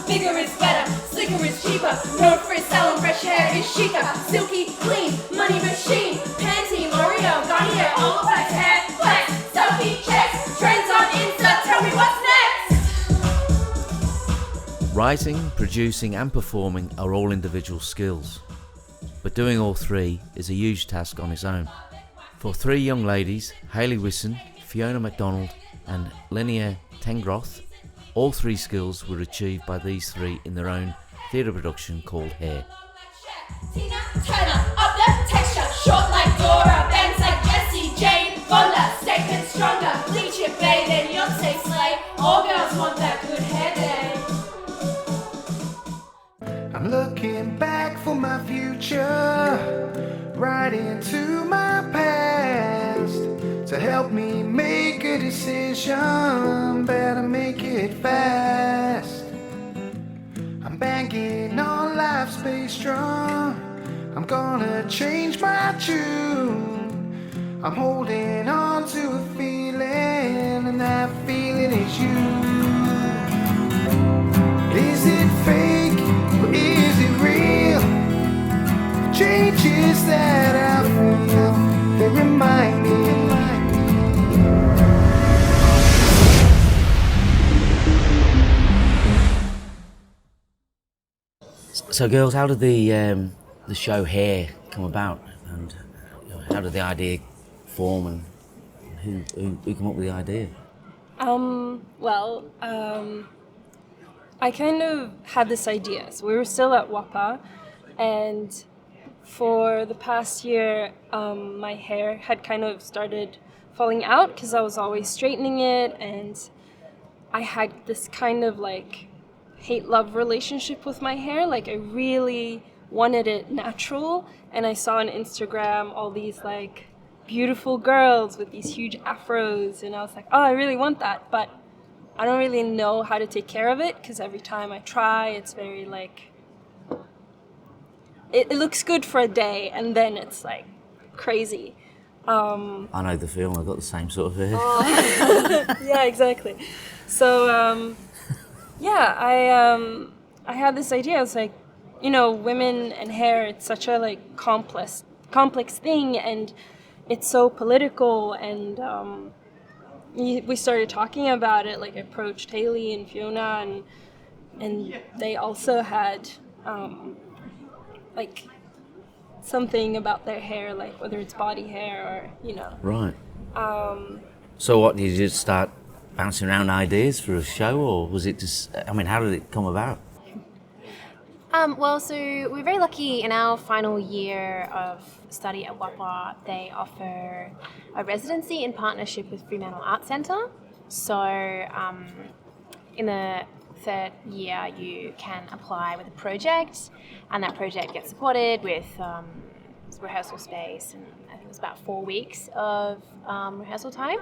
Bigger is better, slicker is cheaper. No frizz salon, fresh hair is chicer. Silky, clean, money machine. Panty, L'Oreal, Garnier, all black hair, flex. Selfie checks, trends on Insta. Tell me what's next. Writing, producing and performing are all individual skills, but doing all three is a huge task on its own. For three young ladies, Hayley Wisson, Fiona MacDonald and Linnea Tengroth, all three skills were achieved by these three in their own theatre production called Hair. Tina Turner, up the texture, short like Dora, bangs like Jessie, Jane Fonda, second stronger, bleach it, babe, and Beyonce slay. All girls want that good hair day. I'm looking back for my future, right into my past, to help me make a decision, better make it fast. I'm banking on life, stay strong, I'm gonna change my tune. I'm holding on to a feeling, and that feeling is you. Is it fake or is it real? Changes that I feel, they remind me. So girls, how did the show Hair come about, and how did the idea form, and who came up with the idea? I kind of had this idea. So we were still at WAPA, and for the past year, my hair had kind of started falling out because I was always straightening it, and I had this kind of like hate-love relationship with my hair. Like I really wanted it natural, and I saw on Instagram all these like beautiful girls with these huge afros, and I was like, oh, I really want that, but I don't really know how to take care of it, because every time I try, it's very like, it looks good for a day, and then it's like crazy. I know the feeling, I've got the same sort of hair. Yeah, exactly. So, I had this idea. I was like, women and hair, it's such a like complex thing, and it's so political, and we started talking about it. Like I approached Hayley and Fiona, and they also had like something about their hair, like whether it's body hair or Right. So what, did you just start bouncing around ideas for a show, or was it just, how did it come about? So we're very lucky in our final year of study at WAPA. They offer a residency in partnership with Fremantle Arts Centre. So in the third year, you can apply with a project, and that project gets supported with rehearsal space, and I think it was about 4 weeks of rehearsal time.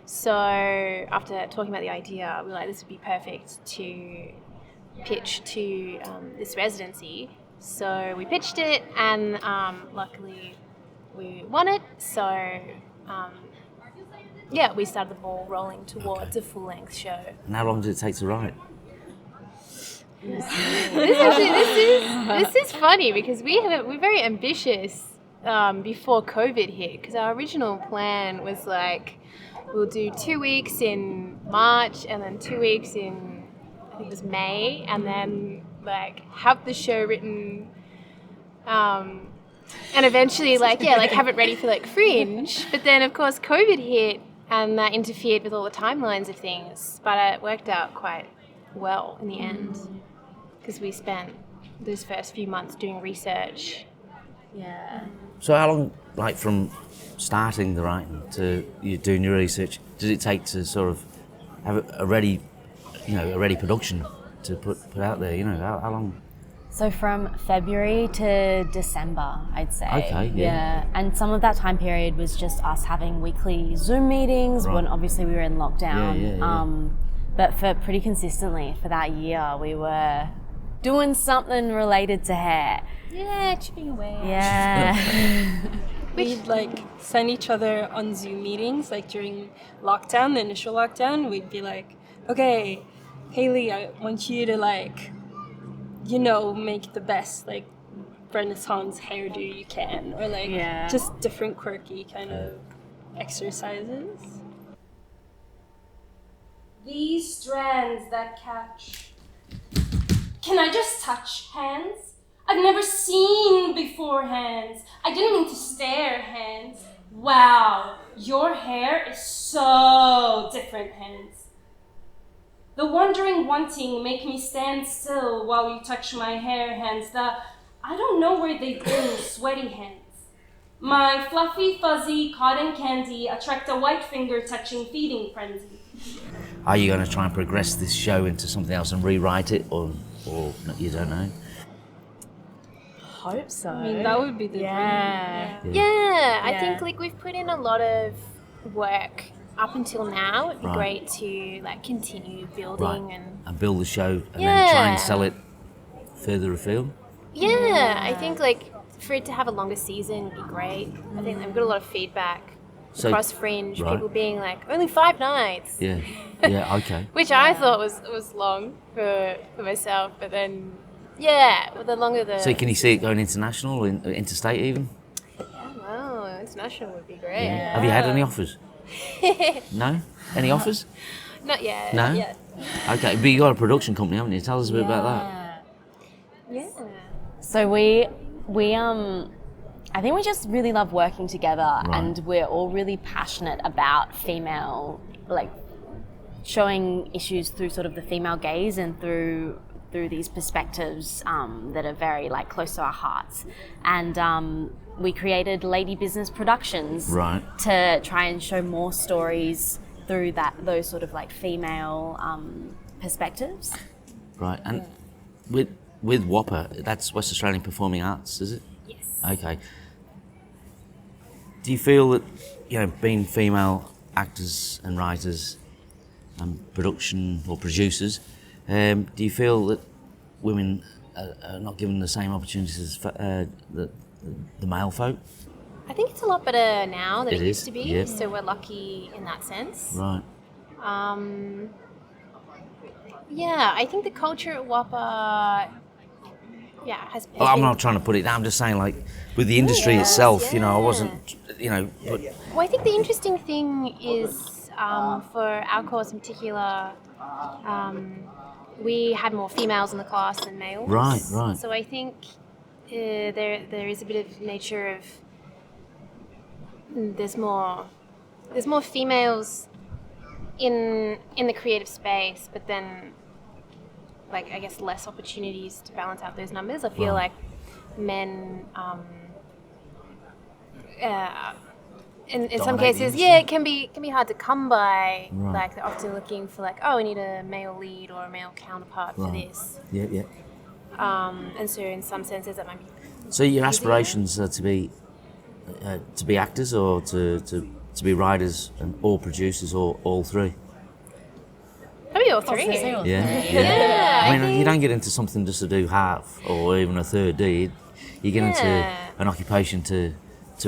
So after talking about the idea, we were like, this would be perfect to pitch to this residency. So we pitched it, and luckily we won it. So we started the ball rolling towards a full-length show. And how long did it take to write? This is funny, because we're very ambitious before COVID hit, because our original plan was like, we'll do 2 weeks in March, and then 2 weeks in, I think it was May, and then like have the show written, and eventually have it ready for like Fringe. But then of course COVID hit, and that interfered with all the timelines of things, but it worked out quite well in the end, because we spent those first few months doing research. Yeah. So how long, like from starting the writing to you doing your research, did it take to sort of have a ready production to put out there? How long? So from February to December, I'd say. Okay, yeah. And some of that time period was just us having weekly Zoom meetings when obviously we were in lockdown. Yeah. But for pretty consistently for that year, we were doing something related to hair. Yeah, chipping away. Yeah. We'd like send each other on Zoom meetings, like during lockdown, the initial lockdown. We'd be like, okay, Hayley, I want you to like, you know, make the best like Renaissance hairdo you can, or like just different quirky kind of exercises. These strands that catch. Can I just touch hands? I've never seen before hands. I didn't mean to stare hands. Wow, your hair is so different hands. The wondering wanting make me stand still while you touch my hair hands. The I don't know where they've been sweaty hands. My fluffy, fuzzy cotton candy attract a white finger touching feeding frenzy. Are you going to try and progress this show into something else and rewrite it, or you don't know? Hope so. I mean, that would be the dream. I think like we've put in a lot of work up until now. It'd be great to like continue building and build the show and then try and sell it further afield. I think like for it to have a longer season would be great. I think we've got a lot of feedback across Fringe, people being like, only 5 nights. Okay. Which I thought was long for myself, but then with the longer the... So can you see it going international, interstate even? Wow, international would be great. Have you had any offers? No? Any offers? Not yet. No? Not yet. Okay, but you got a production company, haven't you? Tell us a bit about that. Yeah. So we I think we just really love working together, and we're all really passionate about female, like showing issues through sort of the female gaze and through these perspectives that are very like close to our hearts. And we created LadyBusiness Productions to try and show more stories through those sort of like female perspectives. Right, and with WAPA, that's West Australian Performing Arts, is it? Yes. Okay. Do you feel that, you know, being female actors and writers and production or producers, do you feel that women are not given the same opportunities as the male folk? I think it's a lot better now than it used to be, yeah. so we're lucky in that sense. Right. I think the culture at WAPA has been... I'm not trying to put it down, I'm just saying, like, with the industry itself, you know, I wasn't, you know... But... Well, I think the interesting thing is, for our course in particular, we had more females in the class than males. Right. So I think there is a bit of nature of... There's more females in the creative space, but then... like I guess less opportunities to balance out those numbers. I feel like men, in some cases, it can be hard to come by. Like they're often looking for like, oh, we need a male lead or a male counterpart for this. Yeah. And so in some senses that might be. So your aspirations are to be actors or to be writers or producers or all three? Probably all three. Yeah. I mean, you don't get into something just to do half or even a third, do you? You get into an occupation to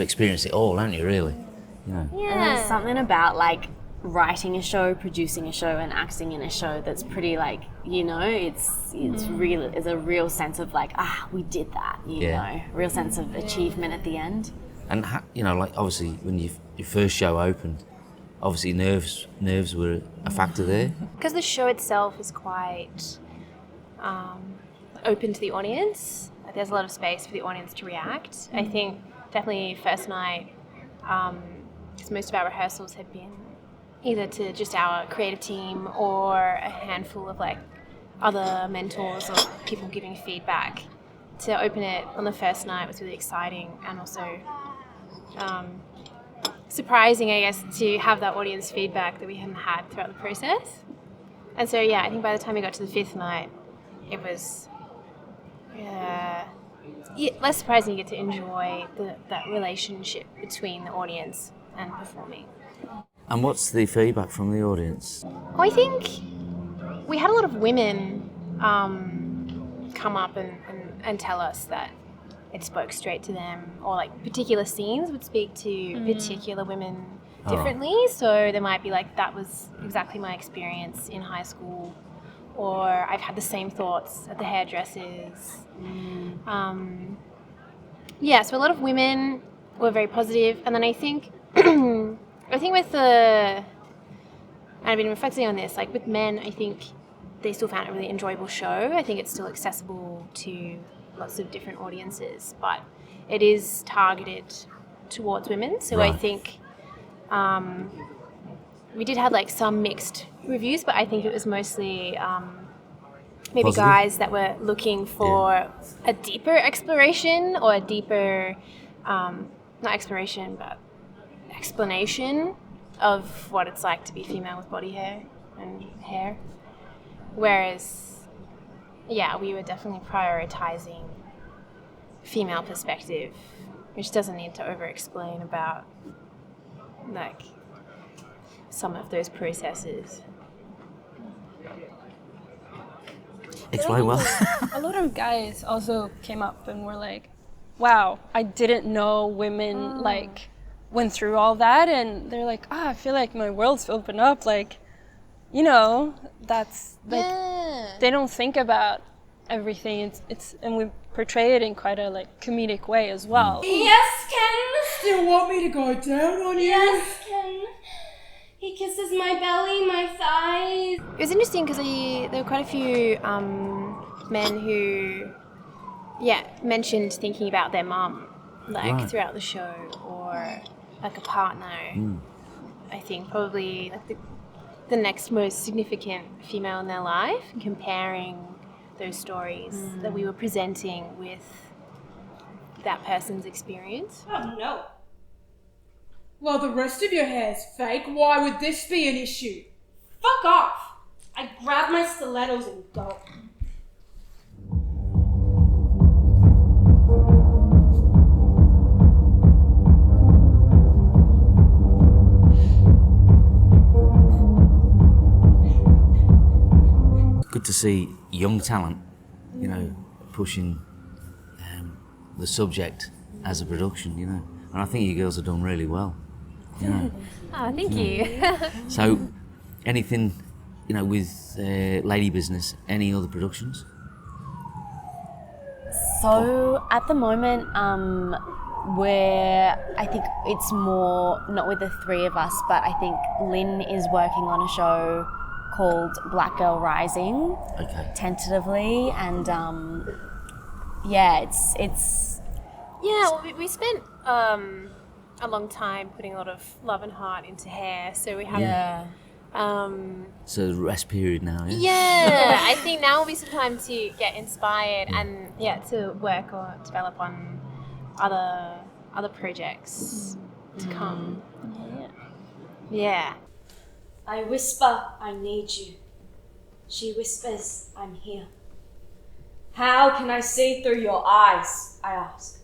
experience it all, don't you, really? You know. And there's something about, like, writing a show, producing a show, and acting in a show that's pretty, like, you know, it's a real sense of, like, we did that, you know, real sense of achievement at the end. And, you know, like, obviously, when your first show opened, obviously nerves were a factor there. Because the show itself is quite open to the audience. Like, there's a lot of space for the audience to react. I think definitely first night, because most of our rehearsals had been either to just our creative team or a handful of like other mentors or people giving feedback. To open it on the first night was really exciting and also surprising, I guess, to have that audience feedback that we hadn't had throughout the process. And so, I think by the time we got to the 5th night, it was less surprising. You get to enjoy that relationship between the audience and performing. And what's the feedback from the audience? I think we had a lot of women come up and tell us that it spoke straight to them, or like particular scenes would speak to particular women differently. So there might be like, that was exactly my experience in high school, or I've had the same thoughts at the hairdressers. So a lot of women were very positive, and then I think with the, I've been reflecting on this, like with men, I think they still found it a really enjoyable show. I think it's still accessible to lots of different audiences, but it is targeted towards women. So I think we did have like some mixed reviews, but I think it was mostly maybe Positive? guys that were looking for a deeper exploration or a deeper, not exploration, but explanation of what it's like to be female with body hair and hair. Whereas, we were definitely prioritizing female perspective, which doesn't need to over-explain about, like, some of those processes. Explain well. A lot of guys also came up and were like, wow, I didn't know women like went through all that, and they're like, I feel like my world's opened up, like, that's like they don't think about everything. It's and we portray it in quite a like comedic way as well. Yes, Ken. Still want me to go down on you? Yes, Ken. He kisses my belly, my thighs. It was interesting because there were quite a few men who, mentioned thinking about their mum, like throughout the show, or like a partner. I think probably like the next most significant female in their life, comparing those stories that we were presenting with that person's experience. Oh, no. Well, the rest of your hair's fake. Why would this be an issue? Fuck off. I grab my stilettos and go. Good to see young talent, pushing the subject as a production, and I think you girls have done really well. Oh, thank you. So, anything, with Lady Business, any other productions? So at the moment, I think it's more not with the three of us, but I think Lynn is working on a show called Black Girl Rising, tentatively, and it's. Yeah, well, we spent a long time putting a lot of love and heart into hair, so we have. So the rest period now, yeah? Yeah, I think now will be some time to get inspired and to work or develop on other projects to come. Yeah. I whisper, I need you. She whispers, I'm here. How can I see through your eyes? I ask.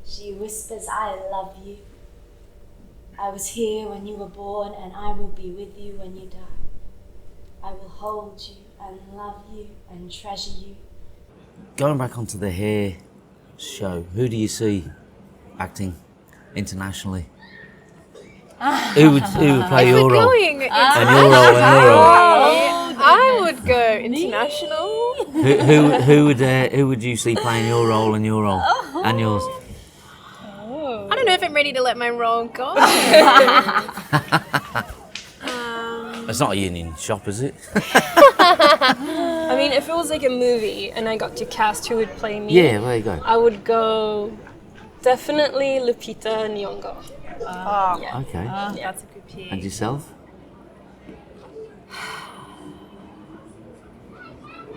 She whispers, I love you. I was here when you were born, and I will be with you when you die. I will hold you and love you and treasure you. Going back onto the hair show, who do you see acting internationally? Who would play your role? And your role. I would go international. Who would you see playing your role and your role and yours? I don't know if I'm ready to let my role go. It's not a union shop, is it? I mean, if it was like a movie and I got to cast who would play me, Yeah, there you go. I would go definitely Lupita Nyong'o. Okay. That's a good pick. And yourself?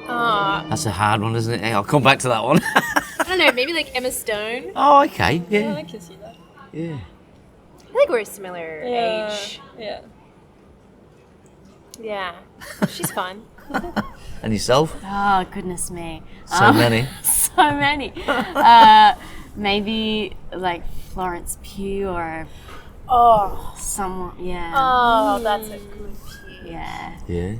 That's a hard one, isn't it? Hey, I'll come back to that one. I don't know, maybe like Emma Stone. Oh, okay. Yeah. I can see that. Yeah. I think we're a similar age. Yeah. Yeah, she's fun. And yourself? Oh, goodness me. So many. So many. Maybe like Florence Pugh or someone, Oh, that's a good pick. yeah. Yeah.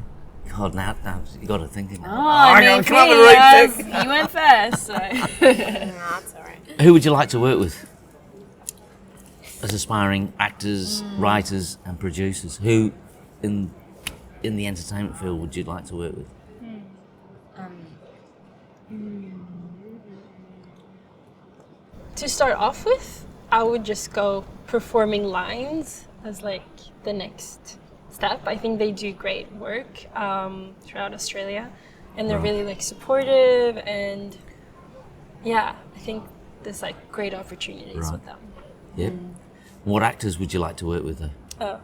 God, now you got to think of that. I gotta mean, come up with the right pick. you went first, so. That's all right. Who would you like to work with? As aspiring actors, writers, and producers, who in the entertainment field would you like to work with? To start off with, I would just go performing lines as like the next step. I think they do great work throughout Australia, and they're really like supportive, and yeah, I think there's like great opportunities with them. Yep. What actors would you like to work with though? Oh.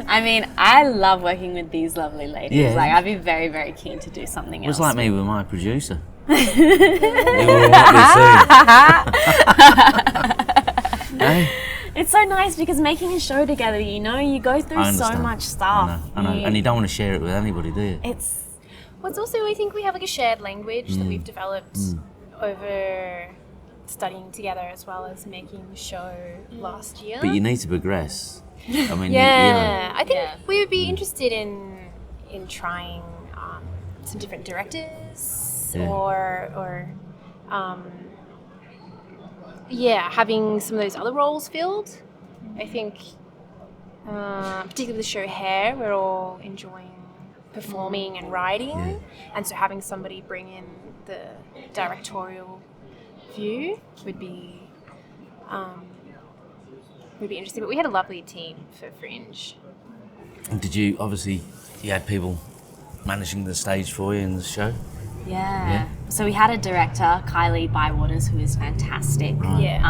I mean, I love working with these lovely ladies. Yeah. Like, I'd be very, very keen to do something It was else. like me with my producer. You will not be seen. Hey? It's so nice because making a show together, you know, you go I through so understand. much stuff. I know. And you don't want to share it with anybody, do you? It's Well, it's also, I think we have like a shared language that we've developed over studying together as well as making the show last year. But you need to progress. I mean, Yeah, I think Yeah. we would be interested in trying some different directors or having some of those other roles filled. I think, particularly the show Hair, we're all enjoying performing and writing, and so having somebody bring in the directorial view would be interesting. But we had a lovely team for Fringe. And did you, obviously, you had people managing the stage for you in the show? Yeah. So we had a director, Kylie Bywaters, who is fantastic. Yeah.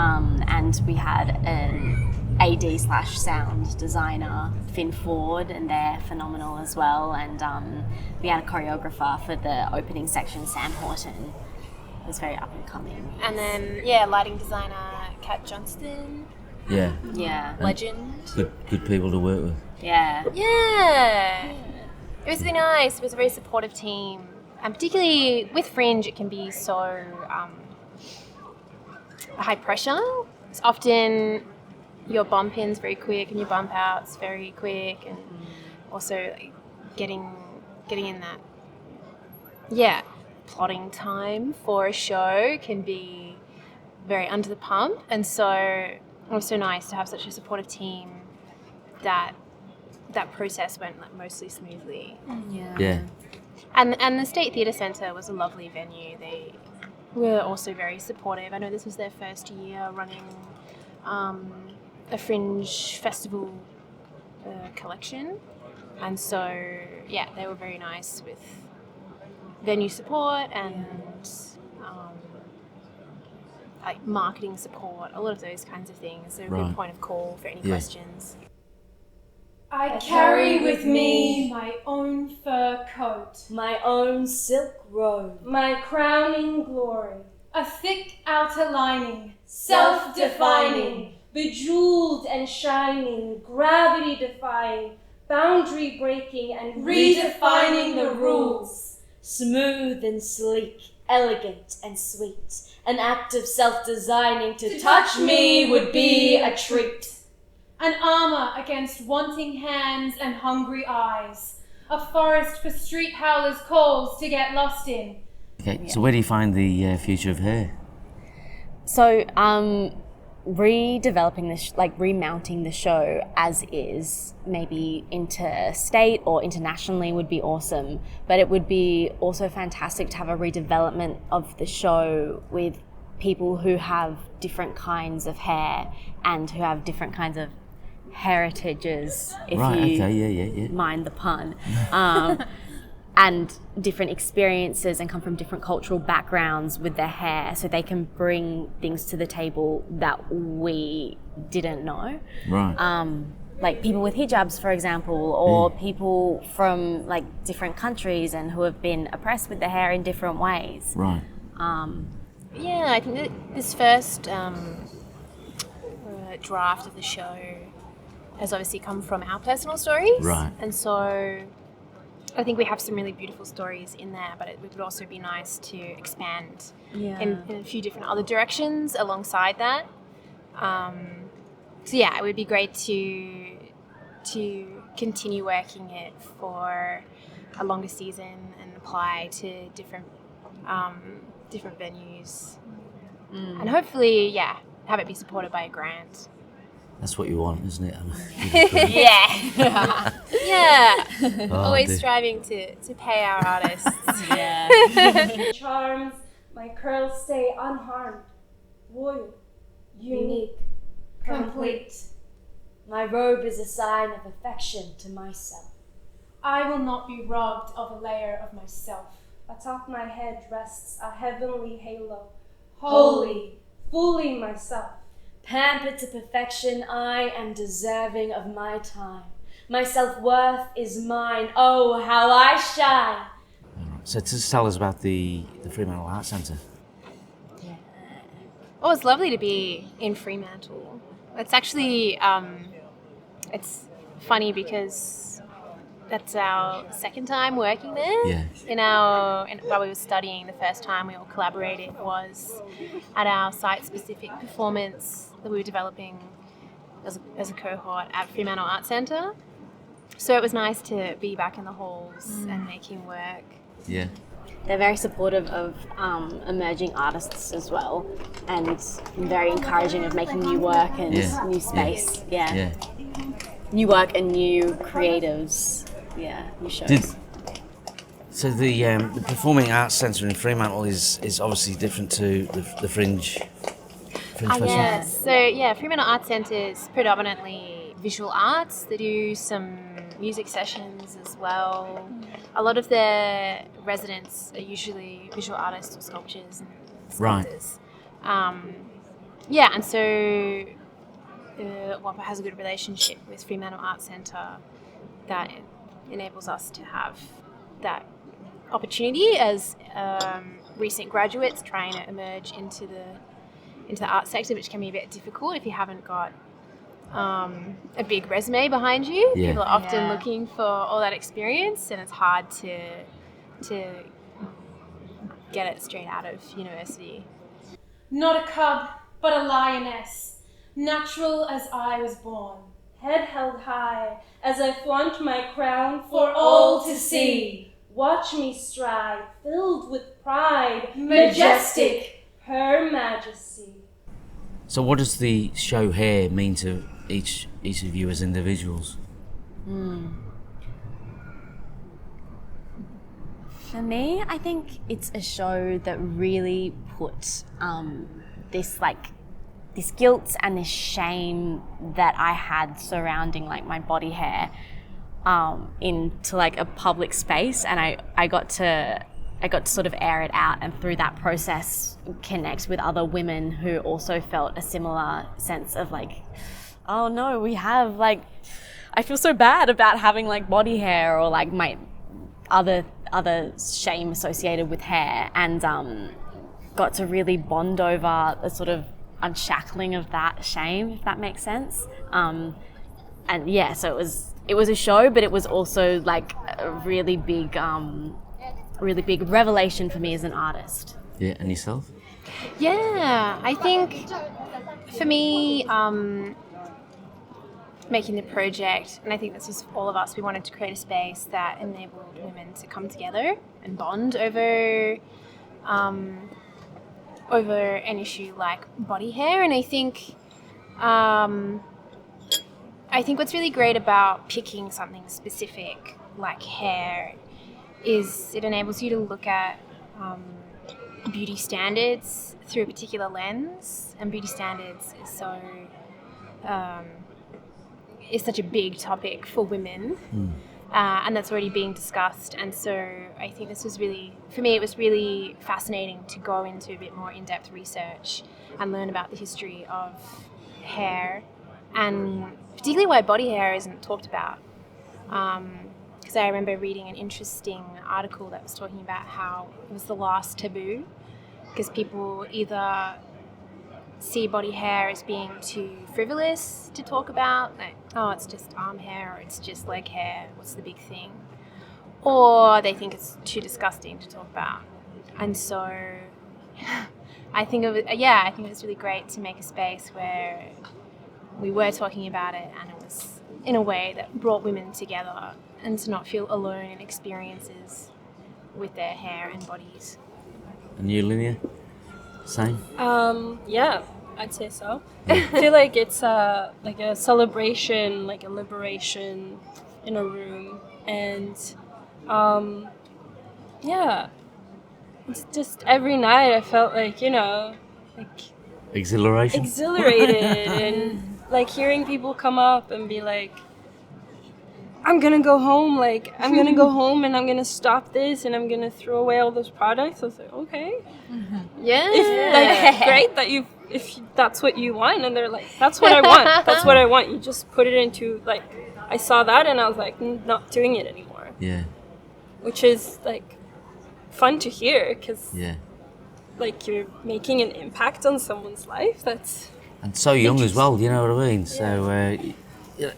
And we had an AD/sound designer, Finn Ford, and they're phenomenal as well. And we had a choreographer for the opening section, Sam Horton. It was very up and coming. And then, lighting designer, Kat Johnston, Yeah. Yeah. legend. Good people to work with. Yeah. Yeah. It was really nice. It was a very supportive team. And particularly with Fringe, it can be so high pressure. It's often your bump in's very quick and your bump out's very quick, and also like, getting in that plotting time for a show can be very under the pump. And so it was so nice to have such a supportive team that process went like mostly smoothly. Yeah. And the State Theatre Centre was a lovely venue. They were also very supportive. I know this was their first year running a Fringe Festival collection. And so, they were very nice with venue support and like marketing support, a lot of those kinds of things. They're a good point of call for any questions. I carry with me my own fur coat, My own silk robe, my crowning glory, a thick outer lining, self-defining, bejeweled and shining, gravity-defying, boundary-breaking and redefining the rules. smooth and sleek, elegant and sweet. An act of self-designing to touch me would be a treat. An armour against wanting hands and hungry eyes. A forest for street howlers' calls to get lost in. Okay, so where do you find the future of hair? So, redeveloping this, remounting the show as is, maybe interstate or internationally would be awesome. But it would be also fantastic to have a redevelopment of the show with people who have different kinds of hair and who have different kinds of heritages, if you mind the pun. And different experiences and come from different cultural backgrounds with their hair, so they can bring things to the table that we didn't know. Right. Like people with hijabs, for example, or people from like different countries and who have been oppressed with their hair in different ways. Right. I think that this first draft of the show has obviously come from our personal stories. Right. And so I think we have some really beautiful stories in there, but it would also be nice to expand in a few different other directions alongside that. It would be great to continue working it for a longer season and apply to different venues, and hopefully, have it be supported by a grant. That's what you want, isn't it? Yeah. Yeah. Oh, Always dear. striving to pay our artists. Yeah. Charms, my curls stay unharmed. Royal, unique, complete. My robe is a sign of affection to myself. I will not be robbed of a layer of myself. Atop my head rests a heavenly halo. Holy, fully myself. Pampered to perfection, I am deserving of my time. My self-worth is mine. Oh, how I shine. So just tell us about the Fremantle Arts Centre. Oh, it's lovely to be in Fremantle. It's actually, it's funny because that's our second time working there. Yeah. While we were studying, the first time we all collaborated was at our site-specific performance that we were developing as a cohort at Fremantle Arts Centre. So it was nice to be back in the halls and making work. Yeah. They're very supportive of emerging artists as well, and very encouraging of making new work and new space. Yeah. New work and new creatives. Yeah, new shows. So the Performing Arts Centre in Fremantle is obviously different to the Fringe Festival. Yes. So Fremantle Arts Centre is predominantly visual arts. They do some music sessions as well. A lot of their residents are usually visual artists or sculptors and sculptors. Right. And so WAPA has a good relationship with Fremantle Arts Centre that enables us to have that opportunity as recent graduates trying to emerge into the art sector, which can be a bit difficult if you haven't got a big resume behind you. Yeah. People are often looking for all that experience, and it's hard to get it straight out of university. Not a cub, but a lioness, natural as I was born. Head held high as I flaunt my crown for all to see. Watch me stride, filled with pride, majestic, Her Majesty. So what does the show Hair mean to each of you as individuals? For me, I think it's a show that really put this guilt and this shame that I had surrounding my body hair into a public space, and I got to sort of air it out, and through that process connect with other women who also felt a similar sense of oh no, we have I feel so bad about having body hair or my other shame associated with hair, and got to really bond over the sort of unshackling of that shame, if that makes sense. So it was a show, but it was also a really big revelation for me as an artist. Yeah, and yourself? Yeah, I think for me, making the project, and I think this is all of us, we wanted to create a space that enabled women to come together and bond over an issue like body hair. And I think what's really great about picking something specific like hair is it enables you to look at beauty standards through a particular lens, and beauty standards is such a big topic for women, and that's already being discussed. And so I think this was really, for me, it was really fascinating to go into a bit more in-depth research and learn about the history of hair, and particularly why body hair isn't talked about. Because I remember reading an interesting article that was talking about how it was the last taboo, because people either see body hair as being too frivolous to talk about, it's just arm hair or it's just leg hair, what's the big thing? Or they think it's too disgusting to talk about. And so I think it was really great to make a space where we were talking about it, and it was in a way that brought women together and to not feel alone in experiences with their hair and bodies. And you, Linnea? Same? I'd say so. I feel like it's like a celebration, like a liberation in a room, and yeah, it's just every night I felt like, you know, like Exhilaration. exhilarated and like hearing people come up and be like, I'm gonna go home, like I'm gonna go home and I'm gonna stop this and I'm gonna throw away all those products. I was like, okay, Yeah. like great that if that's what you want. And they're like, that's what I want. That's what I want. You just put it into, like, I saw that and I was like, not doing it anymore. Yeah. Which is like fun to hear, because Yeah. like you're making an impact on someone's life. That's And so young as well, you know what I mean? So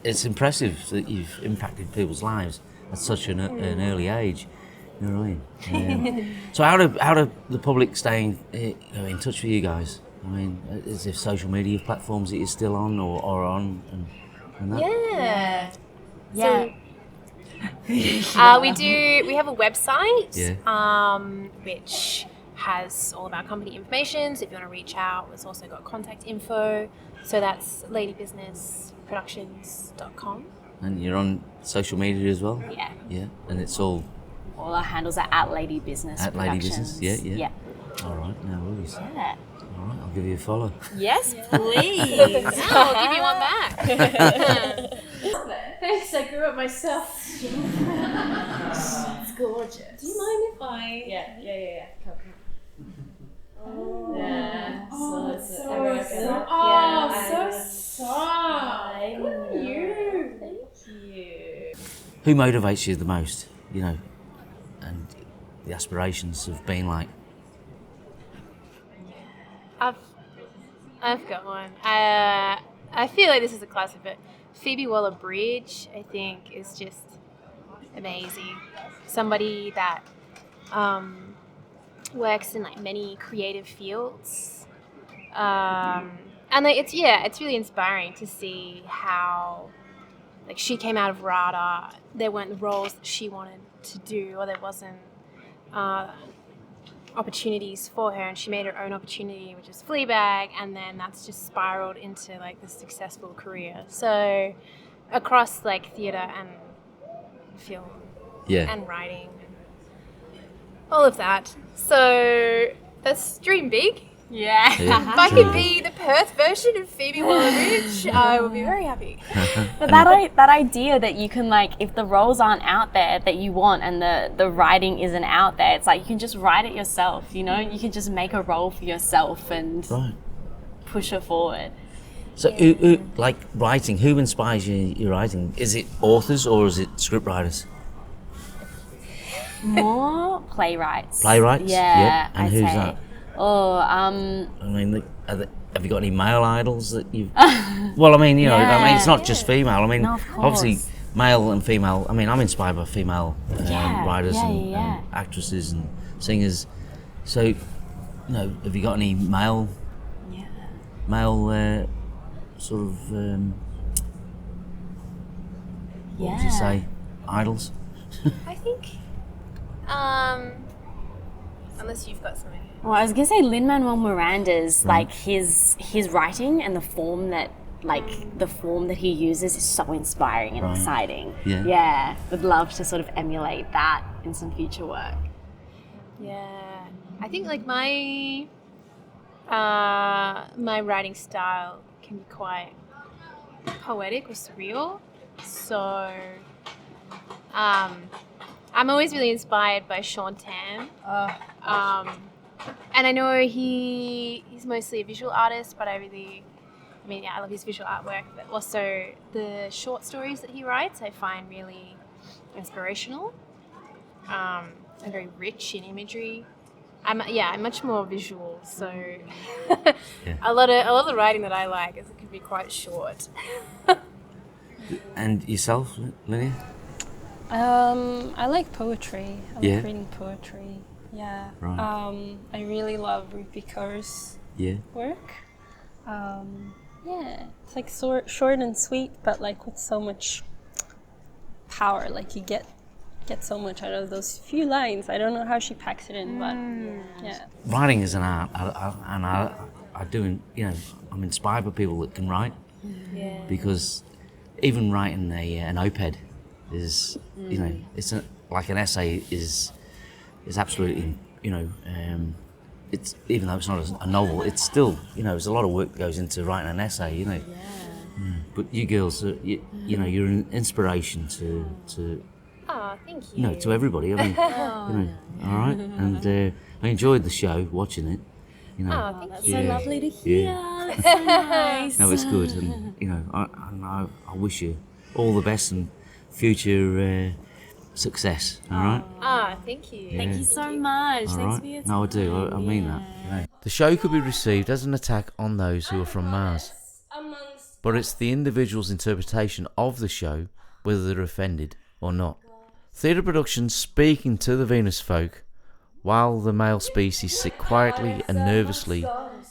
it's impressive that you've impacted people's lives at such an early age. You know what I mean? So how do the public stay in touch with you guys? I mean, is there social media platforms that you're still on or on and that? Yeah. Yeah. We have a website, Yeah. which has all of our company information. So if you want to reach out, it's also got contact info. So that's LadyBusinessProductions.com. And you're on social media as well? Yeah. Yeah. And it's all All our handles are at LadyBusiness at Productions. LadyBusiness? Yeah. Yeah. All right, no worries. Yeah. All right, I'll give you a follow. Yes, please. I'll give you one back. Thanks, I grew up myself. It's gorgeous. Do you mind if I? Yeah. Come. Oh. Yeah. Oh, So so everyone soft. can- Oh, yeah, so I- soft. I Look at you. Thank you. Who motivates you the most, you know, and the aspirations of being like? I've got one. I feel like this is a classic, but Phoebe Waller-Bridge, I think, is just amazing. Somebody that works in like many creative fields, and it's really inspiring to see how, like, she came out of RADA. There weren't the roles that she wanted to do, or there wasn't opportunities for her, and she made her own opportunity, which is Fleabag, and then that's just spiraled into like this successful career. So across like theatre and film and writing and all of that. So that's dream big. Yeah. If I could be the Perth version of Phoebe Waller-Bridge, I would be very happy. But that idea that you can, like, if the roles aren't out there that you want and the writing isn't out there, it's like you can just write it yourself, you know? You can just make a role for yourself and push it forward. So, who, like writing, who inspires you in your writing? Is it authors or is it scriptwriters? More playwrights. Playwrights? Yeah. And I'd who's say. that? Oh, I mean, have you got any male idols that you've... Well, I mean, you know, I mean, it's not just female. I mean, No, of course. obviously, male and female. I mean, I'm inspired by female writers and actresses and singers. So, you know, have you got any male sort of, what would you say, idols? I think, unless you've got something. Well, I was gonna say Lin-Manuel Miranda's like his writing and the form that he uses is so inspiring and exciting. Yeah, would love to sort of emulate that in some future work. Yeah, I think like my writing style can be quite poetic or surreal. So I'm always really inspired by Sean Tam. And I know he's mostly a visual artist, but I love his visual artwork, but also the short stories that he writes I find really inspirational and very rich in imagery. I'm much more visual, so a lot of the writing that I like can be quite short. And yourself, Linnea? I like poetry. I like reading poetry. Yeah. Right. I really love Rupi Kaur's work. It's like short and sweet, but like with so much power. Like you get so much out of those few lines. I don't know how she packs it in, but yeah. Writing is an art, and I I do, I'm inspired by people that can write, because even writing an op-ed is, it's like an essay is absolutely, it's, even though it's not a novel, it's still, there's a lot of work that goes into writing an essay, But you girls, you're an inspiration to Oh, thank you. to everybody. I mean, all right. And I enjoyed the show, watching it. Oh, thank you. So lovely to hear. That's so nice. No, it's good, and I wish you all the best and future success. All right. Ah, thank you. Thank you so much. All Thanks right. for your time. No, I do. I mean that. The show could be received as an attack on those who are from Mars, but it's the individual's interpretation of the show whether they're offended or not. Theatre Productions speaking to the Venus folk, while the male species sit quietly and nervously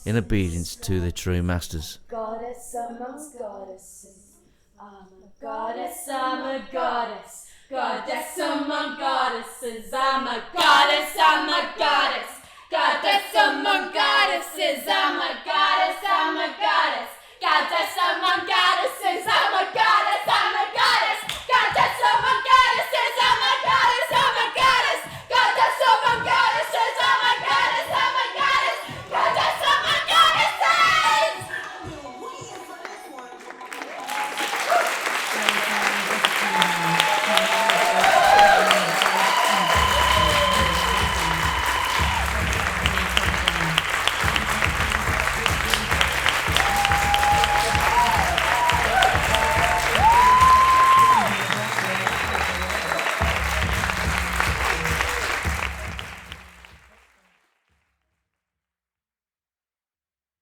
in obedience to their true masters. Goddess amongst goddesses. I'm a goddess, I'm a goddess. Goddess among goddesses. I'm a goddess, I'm a goddess. Goddess among goddesses. I'm a goddess, I'm a goddess. Goddess among goddesses. I'm